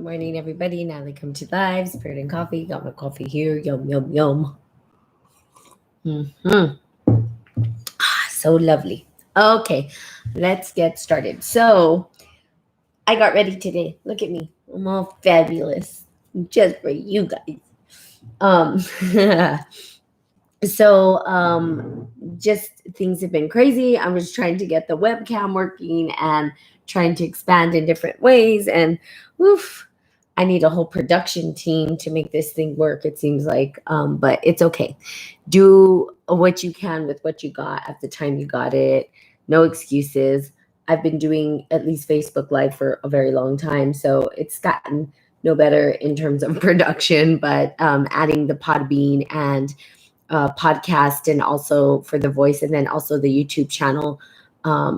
morning, everybody. Natalie come to live. Spirit and coffee. Got my coffee here. Yum, yum, yum. So lovely. Okay, let's get started. So I got ready today. Look at me. I'm all fabulous. Just for you guys. Um just things have been crazy. I was trying to get the webcam working and trying to expand in different ways, and oof, I need a whole production team to make this thing work, it seems like. But it's okay. Do what you can with what you got at the time you got it. No excuses. I've been doing at least Facebook Live for a very long time, so it's gotten no better in terms of production, but adding the Podbean and podcast, and also for the voice, and then also the YouTube channel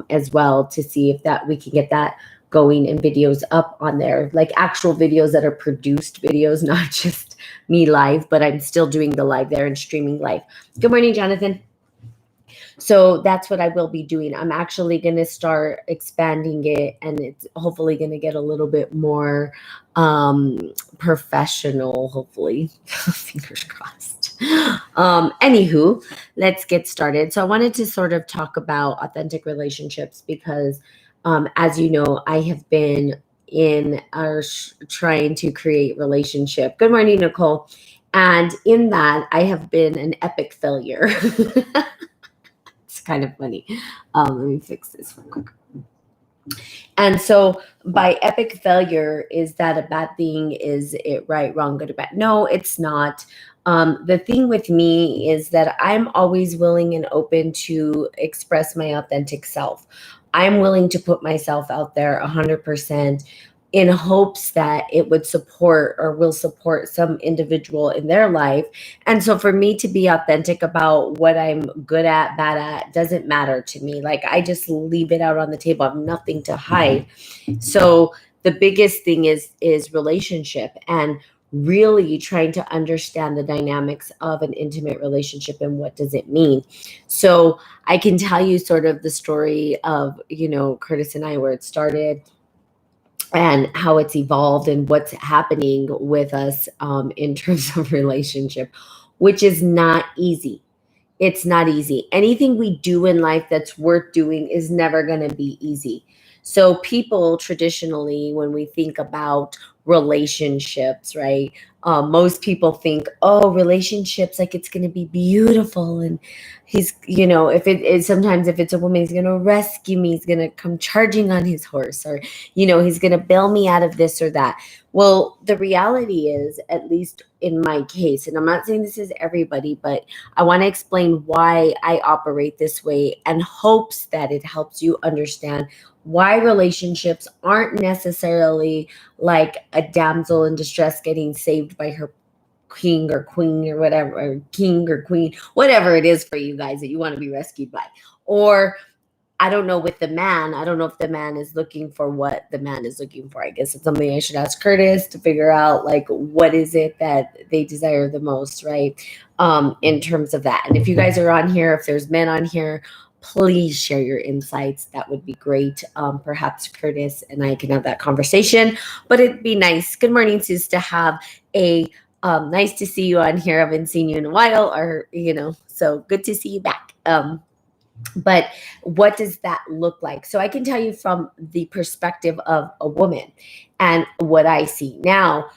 as well, to see if that we can get that going and videos up on there, like actual videos that are produced videos, not just me live, but I'm still doing the live there and streaming live. Good morning, Jonathan. So that's what I will be doing. I'm actually going to start expanding it, and it's hopefully going to get a little bit more professional, hopefully. Fingers crossed. Anywho, let's get started. So I wanted to sort of talk about authentic relationships because, as you know, I have been in our trying to create relationship. Good morning, Nicole. And in that, I have been an epic failure. It's kind of funny. Let me fix this real quick. And so by epic failure, is that a bad thing? Is it right, wrong, good, or bad? No, it's not. The thing with me is that I'm always willing and open to express my authentic self. I'm willing to put myself out there 100% in hopes that it would support or will support some individual in their life. And so for me to be authentic about what I'm good at, bad at, doesn't matter to me. Like, I just leave it out on the table. I have nothing to hide. So the biggest thing is relationship, and really trying to understand the dynamics of an intimate relationship and what does it mean. So I can tell you sort of the story of, Curtis and I, where it started and how it's evolved and what's happening with us in terms of relationship, which is not easy. It's not easy. Anything we do in life that's worth doing is never going to be easy. So people traditionally, when we think about relationships, right? Most people think, oh, relationships, like it's going to be beautiful. And he's, if it is, sometimes if it's a woman, he's going to rescue me. He's going to come charging on his horse, or, he's going to bail me out of this or that. Well, the reality is, at least in my case, and I'm not saying this is everybody, but I want to explain why I operate this way, and hopes that it helps you understand why relationships aren't necessarily like a damsel in distress getting saved by her king or queen or whatever, or king or queen, whatever it is for you guys that you want to be rescued by. Or I don't know, with the man, I don't know if the man is looking for what the man is looking for. I guess it's something I should ask Curtis to figure out, like, what is it that they desire the most, right? In terms of that. And if you guys are on here, if there's men on here, please share your insights. That would be great. Perhaps Curtis and I can have that conversation, but it'd be nice. Good morning, Sus, to have a nice to see you on here. I haven't seen you in a while, or, so good to see you back. But what does that look like? So I can tell you from the perspective of a woman and what I see. Now,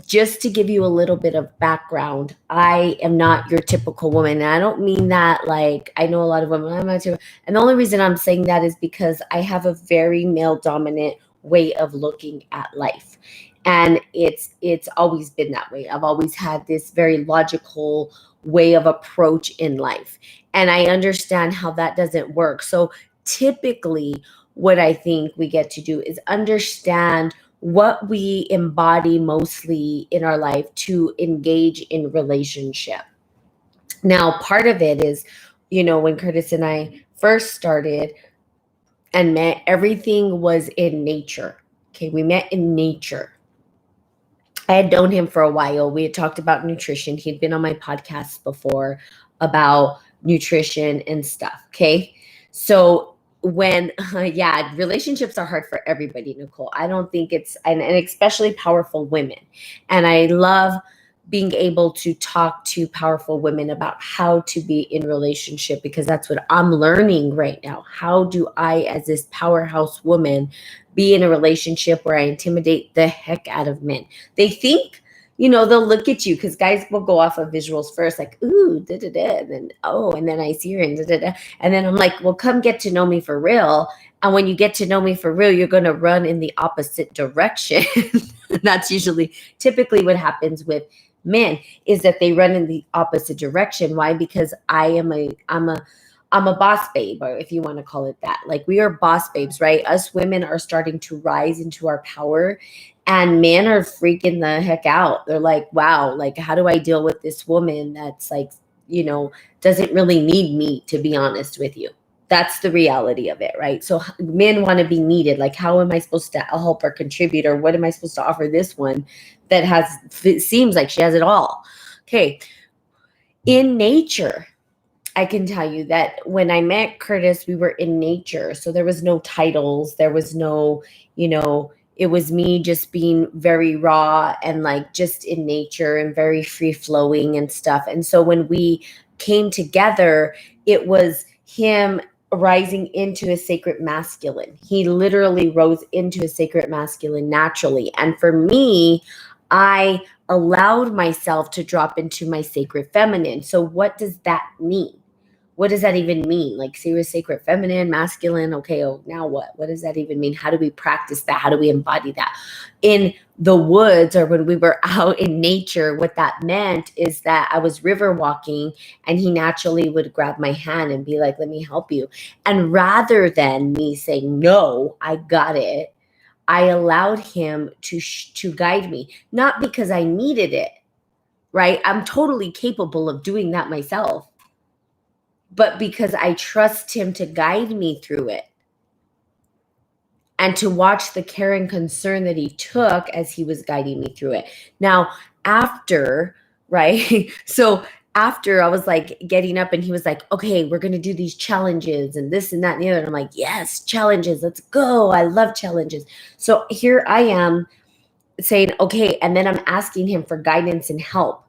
just to give you a little bit of background, I am not your typical woman. And I don't mean that like, I know a lot of women, I'm not typical. And the only reason I'm saying that is because I have a very male dominant way of looking at life. And it's always been that way. I've always had this very logical way of approach in life. And I understand how that doesn't work. So typically what I think we get to do is understand what we embody mostly in our life to engage in relationship. Now, part of it is, when Curtis and I first started and met, everything was in nature. Okay, we met in nature. I had known him for a while. We had talked about nutrition. He'd been on my podcast before about nutrition and stuff. Okay. So when yeah, relationships are hard for everybody, Nicole. I don't think it's, and especially powerful women. And I love being able to talk to powerful women about how to be in relationship, because that's what I'm learning right now. How do I, as this powerhouse woman, be in a relationship where I intimidate the heck out of men? They think, they'll look at you, because guys will go off of visuals first, like, ooh, da da da, and then, oh, and then I see her, and da da da. And then I'm like, well, come get to know me for real. And when you get to know me for real, you're going to run in the opposite direction. That's typically what happens with men, is that they run in the opposite direction. Why? Because I'm a boss babe, or if you want to call it that. Like, we are boss babes, right? Us women are starting to rise into our power, and men are freaking the heck out. They're like, wow, like, how do I deal with this woman that's like, doesn't really need me, to be honest with you. That's the reality of it, right? So men want to be needed. Like, how am I supposed to help or contribute, or what am I supposed to offer this one that it seems like she has it all? Okay. In nature, I can tell you that when I met Curtis, we were in nature. So there was no titles. There was no, it was me just being very raw and like just in nature and very free flowing and stuff. And so when we came together, it was him rising into a sacred masculine. He literally rose into a sacred masculine naturally. And for me, I allowed myself to drop into my sacred feminine. So what does that mean? What does that even mean? Like, say we're sacred feminine, masculine. Okay, oh, now what? What does that even mean? How do we practice that? How do we embody that? In the woods, or when we were out in nature, what that meant is that I was river walking, and he naturally would grab my hand and be like, let me help you. And rather than me saying, no, I got it, I allowed him to guide me, not because I needed it, right? I'm totally capable of doing that myself, but because I trust him to guide me through it, and to watch the care and concern that he took as he was guiding me through it. Now, after, right? So after, I was like getting up, and he was like, okay, we're going to do these challenges and this and that and the other. And I'm like, yes, challenges, let's go. I love challenges. So here I am saying, okay. And then I'm asking him for guidance and help.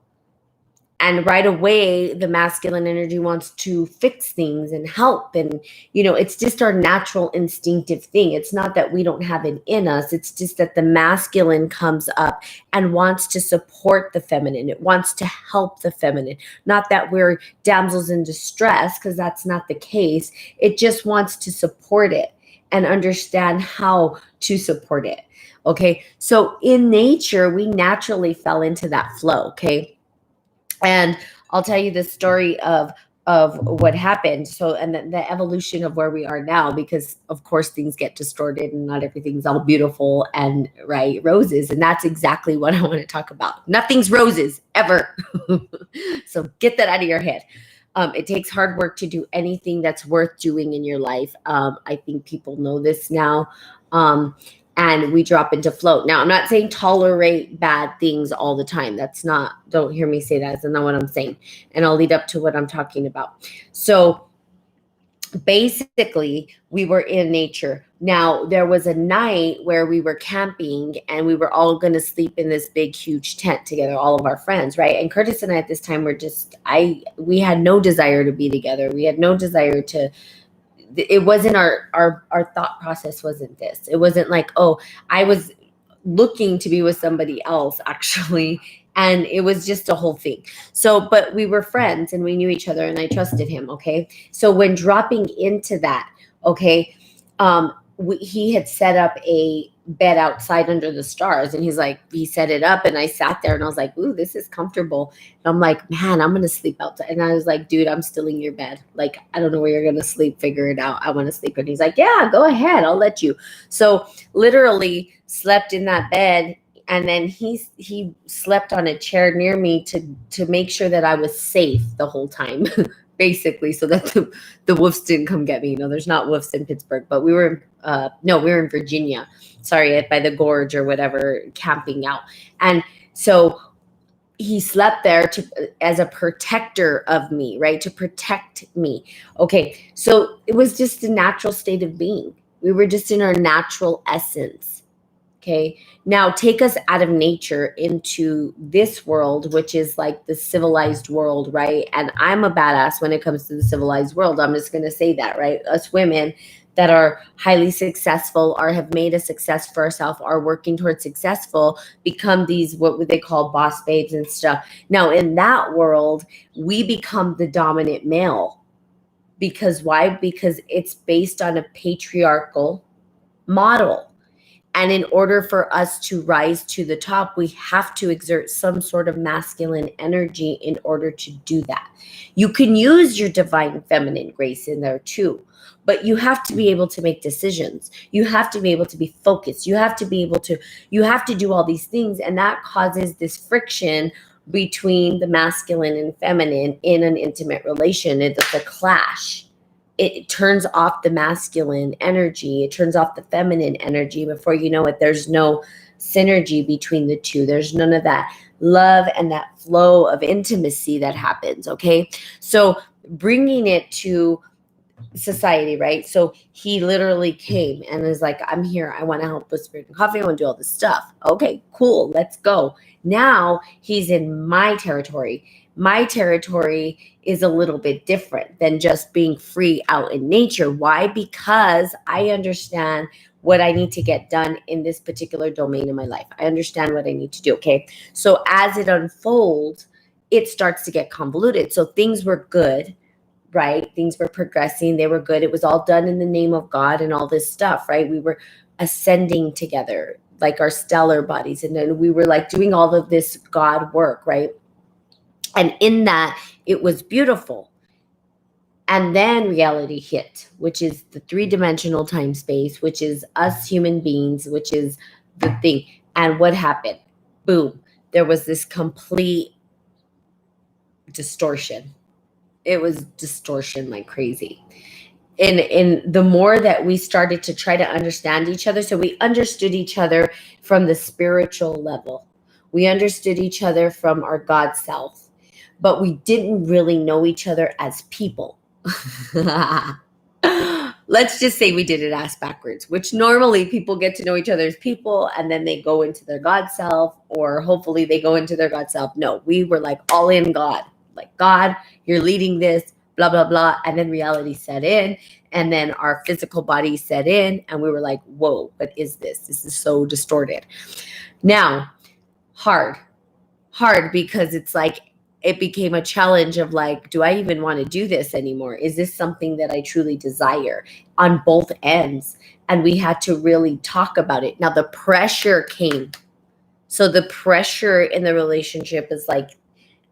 And right away, the masculine energy wants to fix things and help. And, it's just our natural instinctive thing. It's not that we don't have it in us. It's just that the masculine comes up and wants to support the feminine. It wants to help the feminine. Not that we're damsels in distress, because that's not the case. It just wants to support it and understand how to support it. Okay. So in nature, we naturally fell into that flow. Okay. And I'll tell you the story of what happened. So, and the evolution of where we are now, because of course things get distorted and not everything's all beautiful and right roses. And that's exactly what I want to talk about. Nothing's roses ever. So get that out of your head. It takes hard work to do anything that's worth doing in your life. I think people know this now. And we drop into flow. Now, I'm not saying tolerate bad things all the time. Don't hear me say that. That's not what I'm saying. And I'll lead up to what I'm talking about. So basically, we were in nature. Now, there was a night where we were camping, and we were all going to sleep in this big, huge tent together, all of our friends, right? And Curtis and I at this time were we had no desire to be together. We had no desire to, it wasn't our thought process wasn't this. It wasn't like, oh, I was looking to be with somebody else, actually. And it was just a whole thing. So, but we were friends, and we knew each other, and I trusted him. Okay. So when dropping into that, okay, he had set up a bed outside under the stars, and he set it up, and I sat there, and I was like, ooh, this is comfortable. And I'm like, man, I'm going to sleep outside. And I was like, dude, I'm still in your bed. Like, I don't know where you're going to sleep. Figure it out. I want to sleep. And he's like, yeah, go ahead. I'll let you. So literally slept in that bed. And then he slept on a chair near me to make sure that I was safe the whole time, basically, so that the wolves didn't come get me. There's not wolves in Pittsburgh, but we were in Virginia. Sorry, by the gorge or whatever, camping out. And so he slept there as a protector of me, right? To protect me. Okay, so it was just a natural state of being. We were just in our natural essence. Okay, now take us out of nature into this world, which is like the civilized world, right? And I'm a badass when it comes to the civilized world. I'm just going to say that, right? Us women that are highly successful or have made a success for ourselves, are working towards successful, become these, what would they call, boss babes and stuff. Now, in that world, we become the dominant male. Because why? Because it's based on a patriarchal model. And in order for us to rise to the top, we have to exert some sort of masculine energy in order to do that. You can use your divine feminine grace in there too, but you have to be able to make decisions. You have to be able to be focused. You have to be able to, you have to do all these things. And that causes this friction between the masculine and feminine in an intimate relation. It's a clash. It turns off the masculine energy. It turns off the feminine energy. Before you know it, there's no synergy between the two. There's none of that love and that flow of intimacy that happens. Okay. So bringing it to society, right? So he literally came and is like, I'm here. I want to help with Spirit and Coffee. I want to do all this stuff. Okay, cool. Let's go. Now he's in my territory. My territory is a little bit different than just being free out in nature. Why? Because I understand what I need to get done in this particular domain in my life. I understand what I need to do. Okay. So as it unfolds, it starts to get convoluted. So things were good, right? Things were progressing. They were good. It was all done in the name of God and all this stuff, right? We were ascending together, like our stellar bodies. And then we were like doing all of this God work, right? And in that, it was beautiful. And then reality hit, which is the 3-dimensional time space, which is us human beings, which is the thing. And what happened? Boom. There was this complete distortion. It was distortion like crazy. And the more that we started to try to understand each other, so we understood each other from the spiritual level. We understood each other from our God self, but we didn't really know each other as people. Let's just say we did it ass backwards, which normally people get to know each other as people and then they go into their God self, or hopefully they go into their God self. No, we were like all in God, like, God, you're leading this, blah, blah, blah. And then reality set in, and then our physical body set in, and we were like, whoa, what is this? This is so distorted. Now, hard because it's like, it became a challenge of like, do I even want to do this anymore? Is this something that I truly desire on both ends? And we had to really talk about it. Now the pressure came. So the pressure in the relationship is like,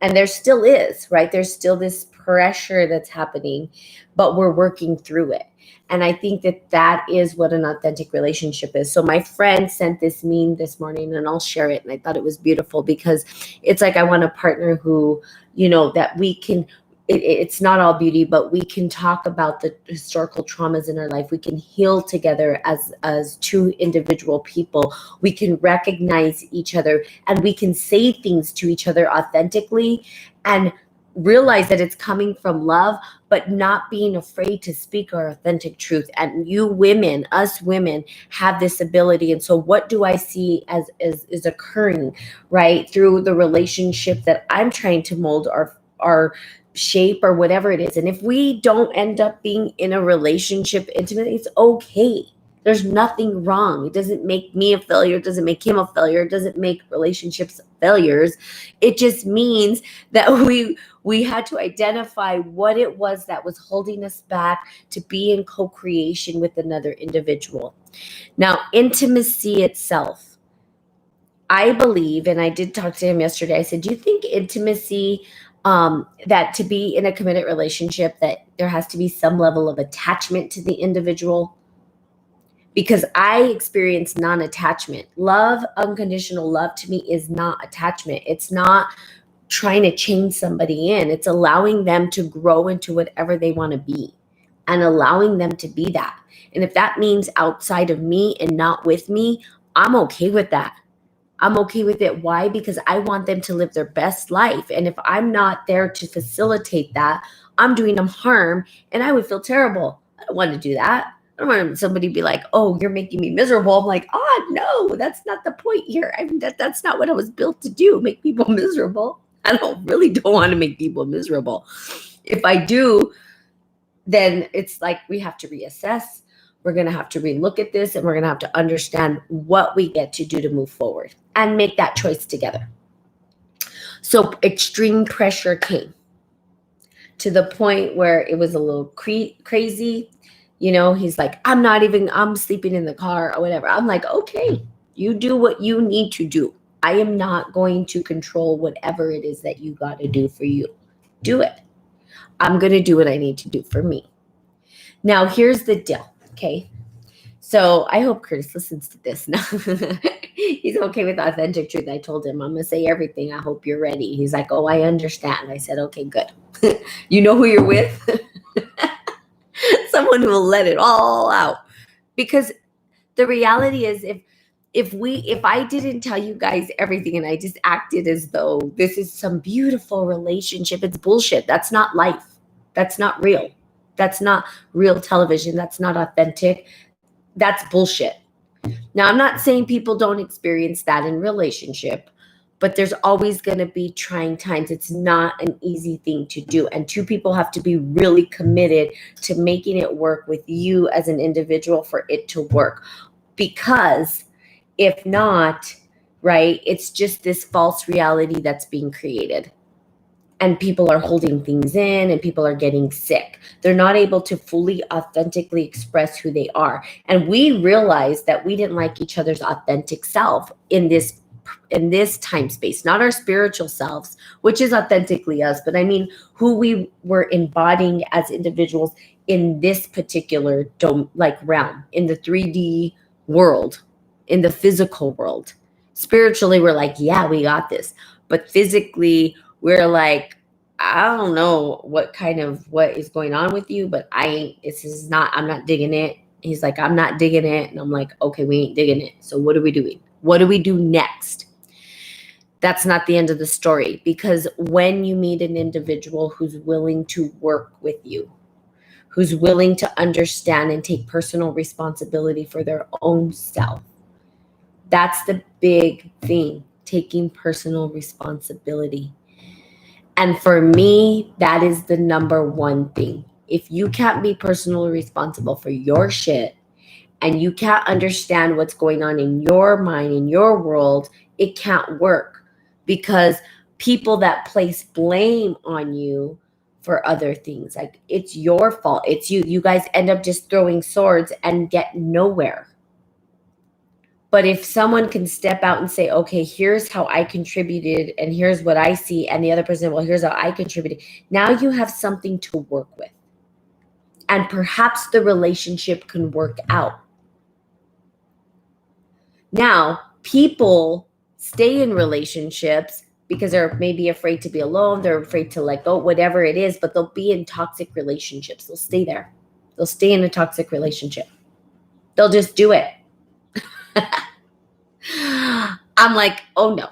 and there still is, right? There's still this pressure that's happening, but we're working through it. And I think that that is what an authentic relationship is. So my friend sent this meme this morning, and I'll share it. And I thought it was beautiful because it's like, I want a partner who, you know, that we can, it's not all beauty, but we can talk about the historical traumas in our life. We can heal together as two individual people. We can recognize each other, and we can say things to each other authentically and realize that it's coming from love, but not being afraid to speak our authentic truth. And you women, us women, have this ability. And so what do I see as is occurring, right, through the relationship that I'm trying to mold our shape or whatever it is. And if we don't end up being in a relationship intimately, it's okay. There's nothing wrong. It doesn't make me a failure. It doesn't make him a failure. It doesn't make relationships failures. It just means that we had to identify what it was that was holding us back to be in co-creation with another individual. Now, intimacy itself, I believe, and I did talk to him yesterday, I said, do you think intimacy, that to be in a committed relationship, that there has to be some level of attachment to the individual? Because I experience non-attachment. Love, unconditional love to me is not attachment. It's not trying to chain somebody in. It's allowing them to grow into whatever they want to be and allowing them to be that. And if that means outside of me and not with me, I'm okay with that. I'm okay with it. Why? Because I want them to live their best life. And if I'm not there to facilitate that, I'm doing them harm and I would feel terrible. I don't want to do that. I don't want somebody to be like, oh, you're making me miserable. I'm like, oh, no, that's not the point here. That's not what I was built to do, make people miserable. I don't want to make people miserable. If I do, then it's like we have to reassess. We're going to have to relook at this, and we're going to have to understand what we get to do to move forward and make that choice together. So extreme pressure came to the point where it was a little crazy. He's like, I'm sleeping in the car or whatever. I'm like, okay, you do what you need to do. I am not going to control whatever it is that you got to do for you. Do it. I'm going to do what I need to do for me. Now, here's the deal, okay? So I hope Curtis listens to this now. He's okay with authentic truth. I told him, I'm going to say everything. I hope you're ready. He's like, oh, I understand. I said, okay, good. You know who you're with? Someone who will let it all out. Because the reality is, if I didn't tell you guys everything and I just acted as though this is some beautiful relationship, it's bullshit. That's not life. That's not real. That's not real television. That's not authentic. That's bullshit. Now, I'm not saying people don't experience that in relationship, but there's always going to be trying times. It's not an easy thing to do. And two people have to be really committed to making it work with you as an individual for it to work. Because if not, right, it's just this false reality that's being created. And people are holding things in and people are getting sick. They're not able to fully authentically express who they are. And we realized that we didn't like each other's authentic self in this time space, not our spiritual selves, which is authentically us, but I mean who we were embodying as individuals in this particular realm, in the 3D world, in the physical world. Spiritually, we're like, yeah, we got this. But physically, we're like, I don't know what is going on with you, but I'm not digging it. He's like, I'm not digging it. And I'm like, okay, we ain't digging it. So what are we doing? What do we do next? That's not the end of the story, because when you meet an individual who's willing to work with you, who's willing to understand and take personal responsibility for their own self, that's the big thing, taking personal responsibility. And for me, that is the number one thing. If you can't be personally responsible for your shit and you can't understand what's going on in your mind, in your world, it can't work, because people that place blame on you for other things, like it's your fault, it's you guys end up just throwing swords and get nowhere. But if someone can step out and say, okay, here's how I contributed and here's what I see, and the other person, well, here's how I contributed, now you have something to work with. And perhaps the relationship can work out. Now, people stay in relationships because they're maybe afraid to be alone, they're afraid to let go, whatever it is, but they'll be in toxic relationships. They'll stay there. They'll stay in a toxic relationship. They'll just do it. I'm like, oh no.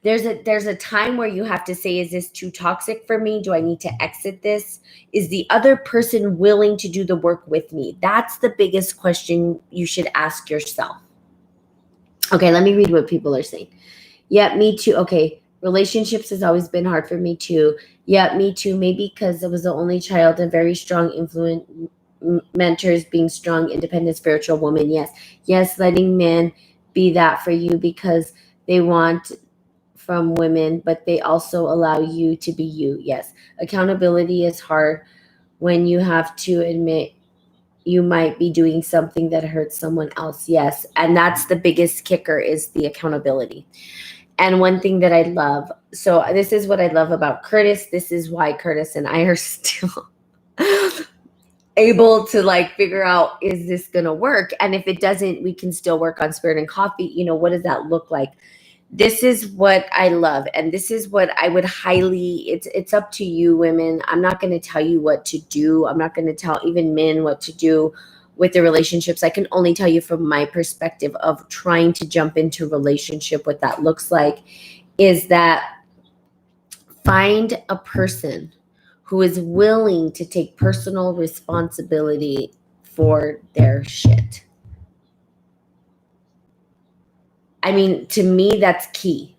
There's a time where you have to say, is this too toxic for me? Do I need to exit this? Is the other person willing to do the work with me? That's the biggest question you should ask yourself. Okay, let me read what people are saying. Yeah, me too. Okay, relationships has always been hard for me too. Yeah, me too. Maybe because I was the only child and very strong influence. Mentors, being strong, independent, spiritual woman. Yes, letting men be that for you because they want from women, but they also allow you to be you. Yes, accountability is hard when you have to admit you might be doing something that hurts someone else. Yes, and that's the biggest kicker, is the accountability. And one thing that I love, so this is what I love about Curtis. This is why Curtis and I are still able to figure out, is this going to work? And if it doesn't, we can still work on Spirit and Coffee. What does that look like? This is what I love. And this is what I would highly, it's up to you, women. I'm not going to tell you what to do. I'm not going to tell even men what to do. with the relationships. I can only tell you from my perspective of trying to jump into a relationship, what that looks like is that find a person who is willing to take personal responsibility for their shit. I mean, to me, that's key.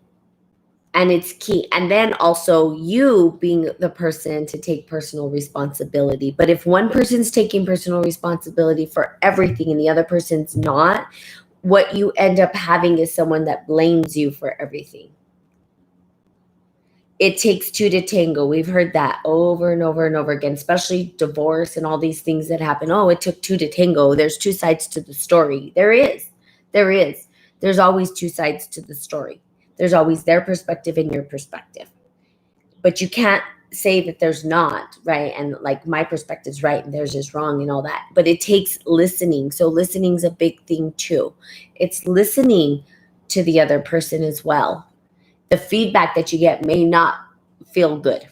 And it's key. And then also you being the person to take personal responsibility. But if one person's taking personal responsibility for everything and the other person's not, what you end up having is someone that blames you for everything. It takes two to tango. We've heard that over and over and over again, especially divorce and all these things that happen. Oh, it took two to tango. There's two sides to the story. There is. There is. There's always two sides to the story. There's always their perspective and your perspective. But you can't say that there's not, right? And like my perspective's right and theirs is wrong and all that. But it takes listening. So listening's a big thing too. It's listening to the other person as well. The feedback that you get may not feel good.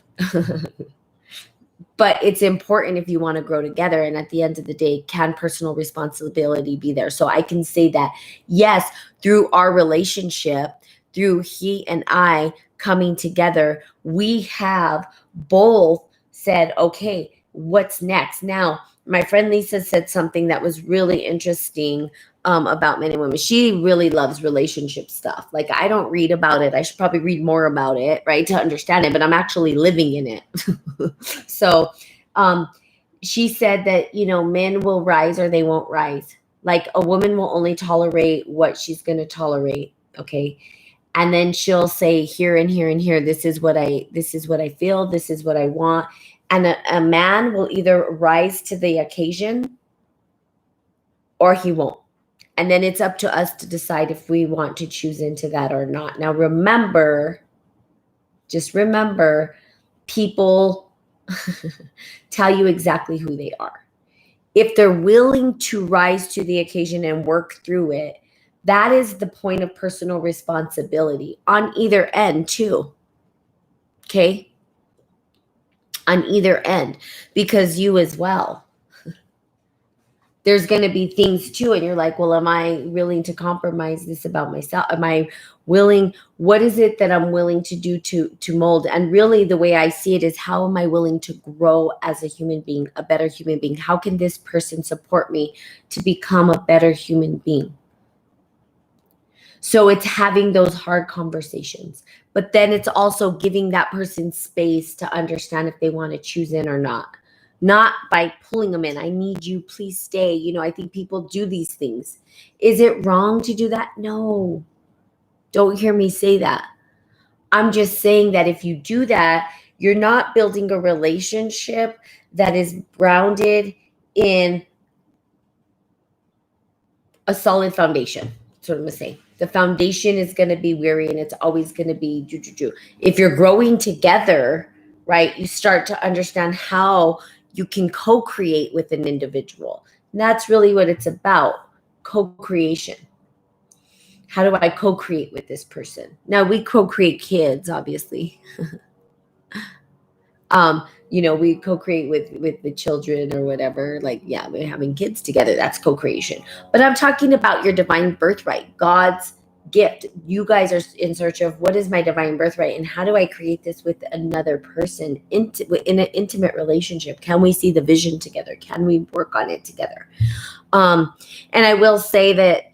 But it's important if you want to grow together. And at the end of the day, can personal responsibility be there? So I can say that, yes, through our relationship, through he and I coming together, we have both said, okay, what's next? Now, my friend Lisa said something that was really interesting about men and women. She really loves relationship stuff. Like, I don't read about it. I should probably read more about it, right, to understand it, but I'm actually living in it. So she said that, men will rise or they won't rise. Like, a woman will only tolerate what she's going to tolerate. Okay. And then she'll say here and here and here, this is what I feel. This is what I want. And a man will either rise to the occasion or he won't. And then it's up to us to decide if we want to choose into that or not. Now, just remember, people tell you exactly who they are. If they're willing to rise to the occasion and work through it, that is the point of personal responsibility on either end too. Okay? On either end, because you as well. There's going to be things too. And you're like, well, am I willing to compromise this about myself? Am I willing? What is it that I'm willing to do to mold? And really the way I see it is, how am I willing to grow as a human being, a better human being? How can this person support me to become a better human being? So it's having those hard conversations, but then it's also giving that person space to understand if they want to choose in or not by pulling them in. I need you, please stay. I think people do these things. Is it wrong to do that? No, don't hear me say that. I'm just saying that if you do that, you're not building a relationship that is grounded in a solid foundation. That's what I'm going to say. The foundation is going to be weary and it's always going to be If you're growing together, right, you start to understand how you can co-create with an individual. And that's really what it's about, co-creation. How do I co-create with this person? Now, we co-create kids, obviously. We co-create with the children or whatever. Like, yeah, we're having kids together. That's co-creation. But I'm talking about your divine birthright, God's gift. You guys are in search of, what is my divine birthright and how do I create this with another person in an intimate relationship? Can we see the vision together? Can we work on it together? And I will say that,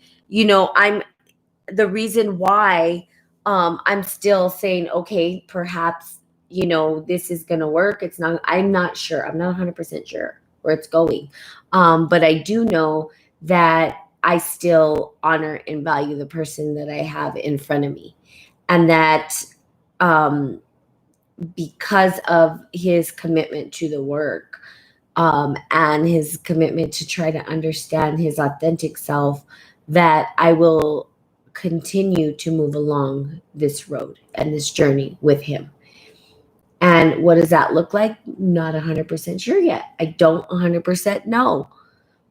I'm the reason why I'm still saying, okay, perhaps, this is going to work. I'm not sure. I'm not 100% sure where it's going. But I do know that I still honor and value the person that I have in front of me. And that because of his commitment to the work and his commitment to try to understand his authentic self, that I will continue to move along this road and this journey with him. And what does that look like? Not 100% sure yet. I don't 100% know.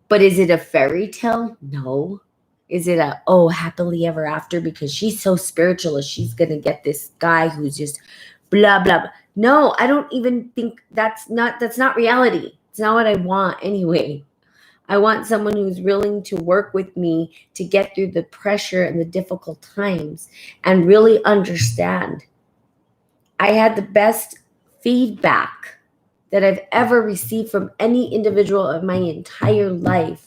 But is it a fairy tale? No. Is it happily ever after because she's so spiritual, she's going to get this guy who's just blah, blah, blah. No, I don't even think that's not reality. It's not what I want anyway. I want someone who's willing to work with me to get through the pressure and the difficult times and really understand. I had the best feedback that I've ever received from any individual of my entire life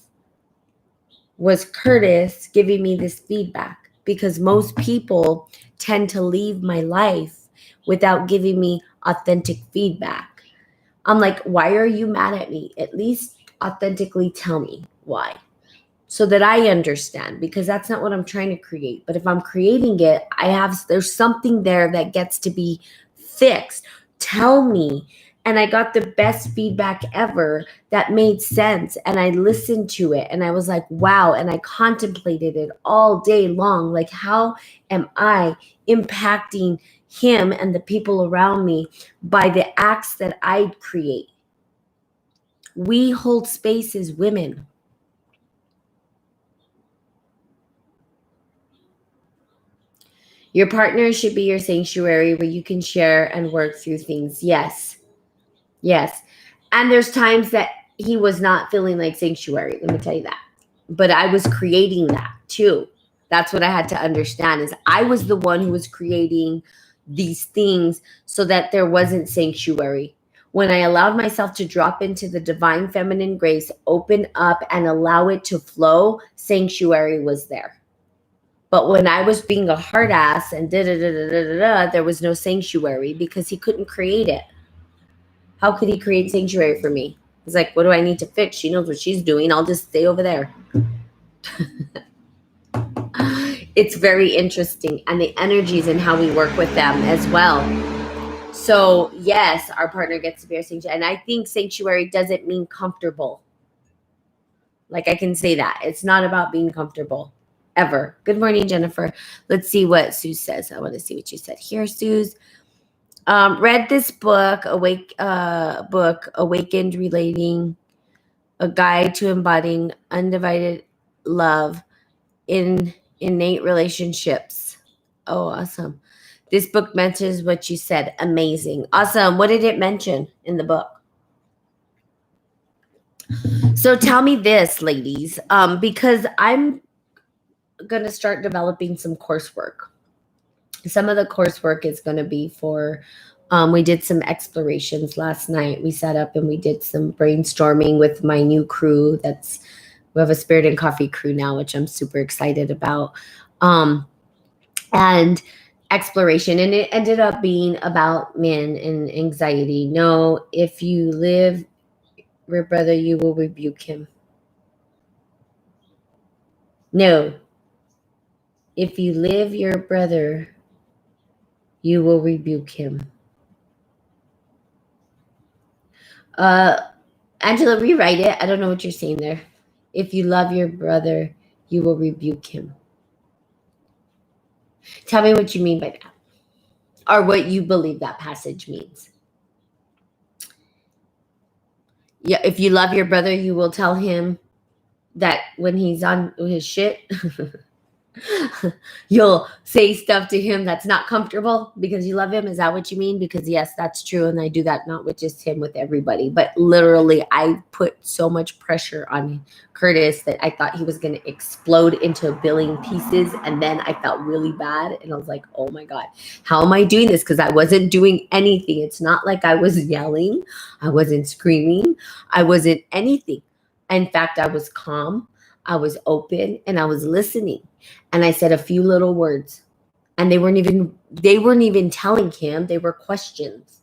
was Curtis giving me this feedback, because most people tend to leave my life without giving me authentic feedback. I'm like, why are you mad at me? At least authentically tell me why, so that I understand, because that's not what I'm trying to create. But if I'm creating it, there's something there that gets to be fixed. Tell me. And I got the best feedback ever that made sense. And I listened to it and I was like, wow. And I contemplated it all day long. Like, how am I impacting him and the people around me by the acts that I create? We hold space as women. Your partner should be your sanctuary where you can share and work through things. Yes. Yes. And there's times that he was not feeling like sanctuary. Let me tell you that. But I was creating that too. That's what I had to understand, is I was the one who was creating these things so that there wasn't sanctuary. When I allowed myself to drop into the divine feminine grace, open up and allow it to flow, sanctuary was there. But when I was being a hard ass and there was no sanctuary because he couldn't create it. How could he create sanctuary for me? He's like, what do I need to fix? She knows what she's doing. I'll just stay over there. It's very interesting. And the energies and how we work with them as well. So yes, our partner gets to be our sanctuary. And I think sanctuary doesn't mean comfortable. Like, I can say that. It's not about being comfortable. Ever. Good morning, Jennifer. Let's see what Sue says. I want to see what you said here, Suze. Read this book, Awakened, Relating, a guide to embodying undivided love in innate relationships. Oh, awesome. This book mentions what you said. Amazing. Awesome. What did it mention in the book? So tell me this, ladies, because I'm going to start developing some coursework. Some of the coursework is going to be for, we did some explorations last night. We sat up and we did some brainstorming with my new crew. We have a Spirit and Coffee crew now, which I'm super excited about. And exploration. And it ended up being about men and anxiety. No, if you live your brother, you will rebuke him. No. If you live your brother, you will rebuke him. Angela, rewrite it. I don't know what you're saying there. If you love your brother, you will rebuke him. Tell me what you mean by that, or what you believe that passage means. Yeah, if you love your brother, you will tell him that when he's on his shit, you'll say stuff to him that's not comfortable because you love him. Is that what you mean? Because yes, that's true. And I do that not with just him, with everybody. But literally, I put so much pressure on Curtis that I thought he was going to explode into a billion pieces. And then I felt really bad. And I was like, oh my God, how am I doing this? Because I wasn't doing anything. It's not like I was yelling. I wasn't screaming. I wasn't anything. In fact, I was calm. I was open and I was listening. And I said a few little words, and they weren't even telling him, they were questions.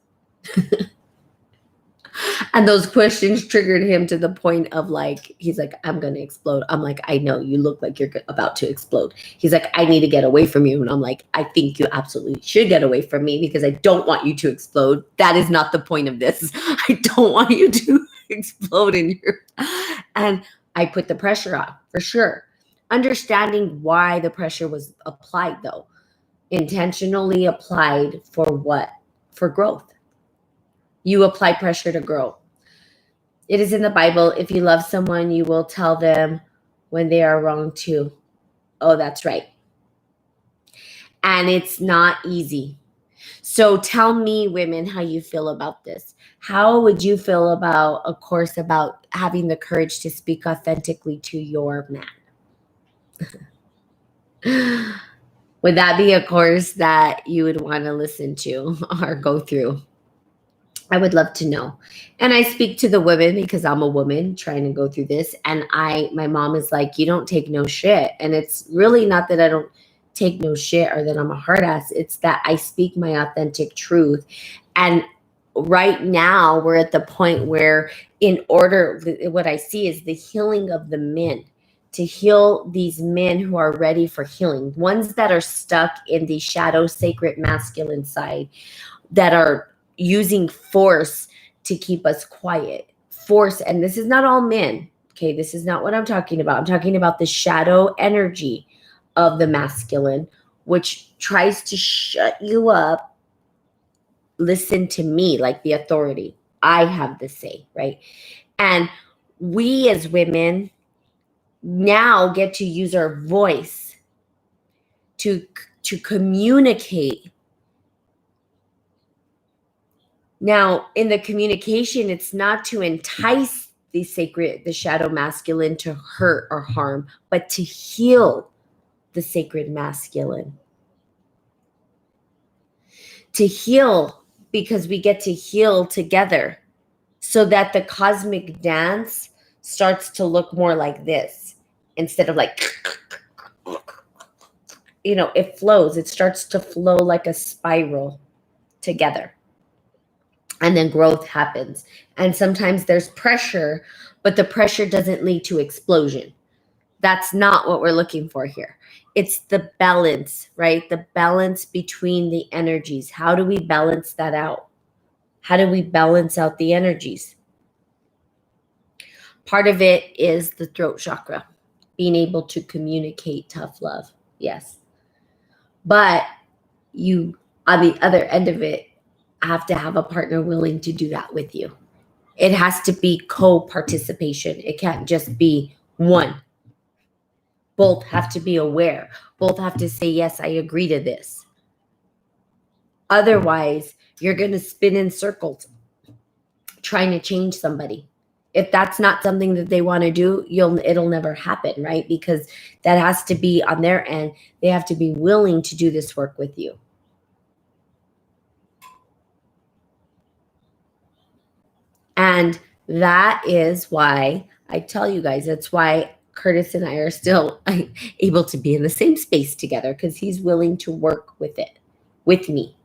And those questions triggered him to the point of like, he's like, I'm going to explode. I'm like, I know, you look like you're about to explode. He's like, I need to get away from you. And I'm like, I think you absolutely should get away from me because I don't want you to explode. That is not the point of this. I don't want you to explode in your, and I put the pressure on for sure. Understanding why the pressure was applied, though, intentionally applied for what? For growth. You apply pressure to grow. It is in the Bible. If you love someone, you will tell them when they are wrong too. Oh, that's right. And it's not easy. So tell me, women, how you feel about this. How would you feel about a course about having the courage to speak authentically to your man? Would that be a course that you would want to listen to or go through? I would love to know. And I speak to the women because I'm a woman trying to go through this. And my mom is like, you don't take no shit. And it's really not that I don't take no shit or that I'm a hard ass. It's that I speak my authentic truth. And right now we're at the point where in order, what I see is the healing of the men, to heal these men who are ready for healing, ones that are stuck in the shadow sacred masculine side, that are using force to keep us quiet. Force, and this is not all men. Okay, this is not what I'm talking about. I'm talking about the shadow energy of the masculine, which tries to shut you up. Listen to me, like the authority. I have the say, right? And we as women now get to use our voice to communicate. Now, in the communication, it's not to entice the shadow masculine to hurt or harm, but to heal the sacred masculine. To heal, because we get to heal together, so that the cosmic dance starts to look more like this instead of like, it flows. It starts to flow like a spiral together. And then growth happens. And sometimes there's pressure, but the pressure doesn't lead to explosion. That's not what we're looking for here. It's the balance, right? The balance between the energies. How do we balance that out? How do we balance out the energies? Part of it is the throat chakra, being able to communicate tough love. Yes. But you, on the other end of it, have to have a partner willing to do that with you. It has to be co-participation. It can't just be one. Both have to be aware. Both have to say, yes, I agree to this. Otherwise, you're going to spin in circles trying to change somebody. If that's not something that they want to do, it'll never happen, right? Because that has to be on their end. They have to be willing to do this work with you. And that is why I tell you guys, that's why Curtis and I are still able to be in the same space together, because he's willing to work with it, with me.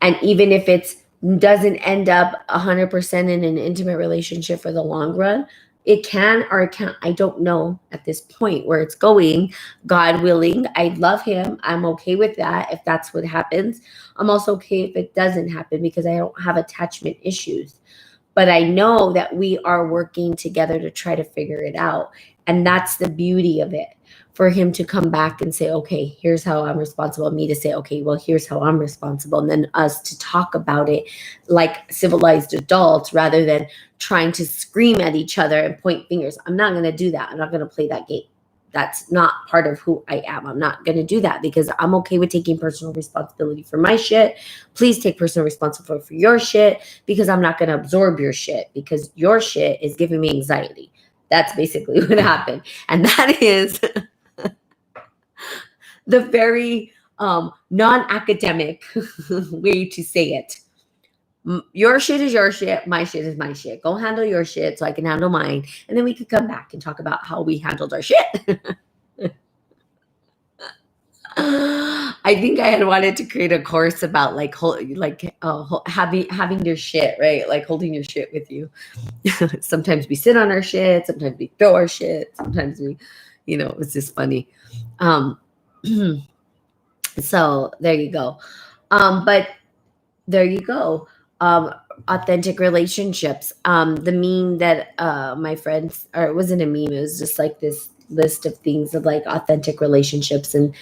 And even if it doesn't end up 100% in an intimate relationship for the long run, it can or it can't. I don't know at this point where it's going. God willing, I love him. I'm okay with that if that's what happens. I'm also okay if it doesn't happen, because I don't have attachment issues. But I know that we are working together to try to figure it out. And that's the beauty of it. For him to come back and say, okay, here's how I'm responsible. Me to say, okay, well, here's how I'm responsible. And then us to talk about it like civilized adults, rather than trying to scream at each other and point fingers. I'm not going to do that. I'm not going to play that game. That's not part of who I am. I'm not going to do that, because I'm okay with taking personal responsibility for my shit. Please take personal responsibility for your shit, because I'm not going to absorb your shit, because your shit is giving me anxiety. That's basically what happened. And that is the very non-academic way to say it. Your shit is your shit. My shit is my shit. Go handle your shit so I can handle mine. And then we could come back and talk about how we handled our shit. I think I had wanted to create a course about having your shit, right? Like holding your shit with you. Sometimes we sit on our shit. Sometimes we throw our shit. Sometimes we, it's just funny. So there you go. But there you go. Authentic relationships. The meme that my friends, or it wasn't a meme, it was just like this list of things of like authentic relationships. And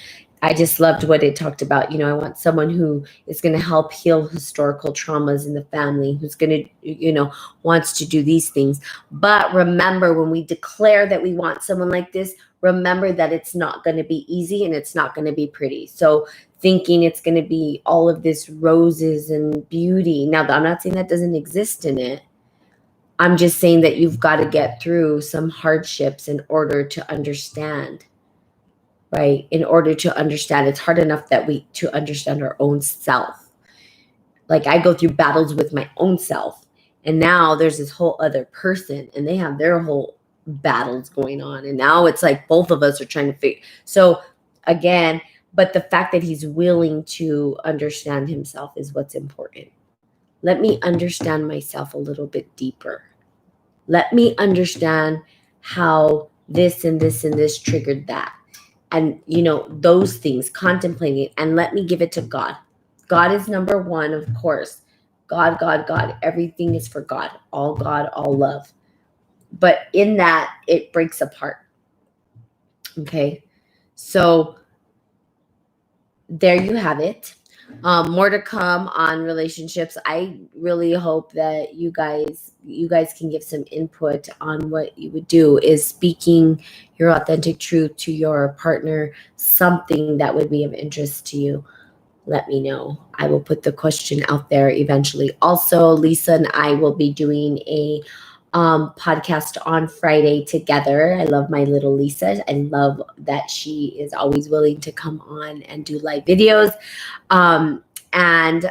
I just loved what it talked about. I want someone who is going to help heal historical traumas in the family, who's going to, wants to do these things. But remember, when we declare that we want someone like this, remember that it's not going to be easy and it's not going to be pretty. So thinking it's going to be all of this roses and beauty. Now, I'm not saying that doesn't exist in it. I'm just saying that you've got to get through some hardships in order to understand, right? In order to understand, it's hard enough to understand our own self. Like I go through battles with my own self, and now there's this whole other person and they have their whole battles going on. And now it's like both of us are trying to figure. So again, but the fact that he's willing to understand himself is what's important. Let me understand myself a little bit deeper. Let me understand how this and this and this triggered that. And, those things, contemplating, and let me give it to God. God is number one, of course. God, God, God. Everything is for God. All God, all love. But in that, it breaks apart. Okay? So there you have it. More to come on relationships. I really hope that you guys can give some input on what you would do. Is speaking your authentic truth to your partner something that would be of interest to you? Let me know. I will put the question out there eventually. Also, Lisa and I will be doing a podcast on Friday together. I love my little Lisa. I love that she is always willing to come on and do live videos. And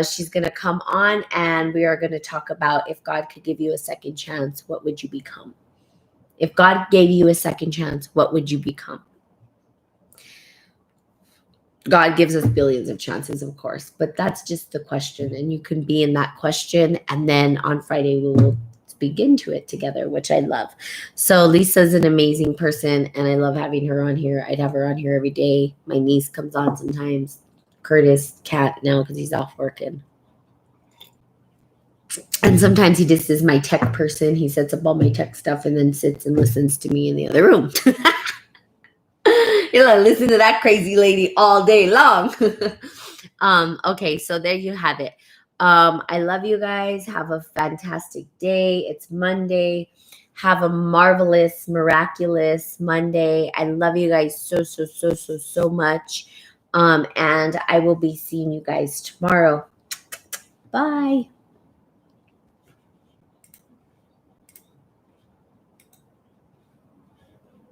she's going to come on and we are going to talk about, if God could give you a second chance, what would you become? If God gave you a second chance, what would you become? God gives us billions of chances, of course, but that's just the question. And you can be in that question. And then on Friday, we will speak into it together, which I love. So Lisa's an amazing person and I love having her on here. I'd have her on here every day. My niece comes on sometimes. Curtis, cat now because he's off working. And sometimes he just is my tech person. He sets up all my tech stuff and then sits and listens to me in the other room. You're like, listen to that crazy lady all day long. Okay, so there you have it. I love you guys. Have a fantastic day. It's Monday. Have a marvelous, miraculous Monday. I love you guys so much. And I will be seeing you guys tomorrow. Bye.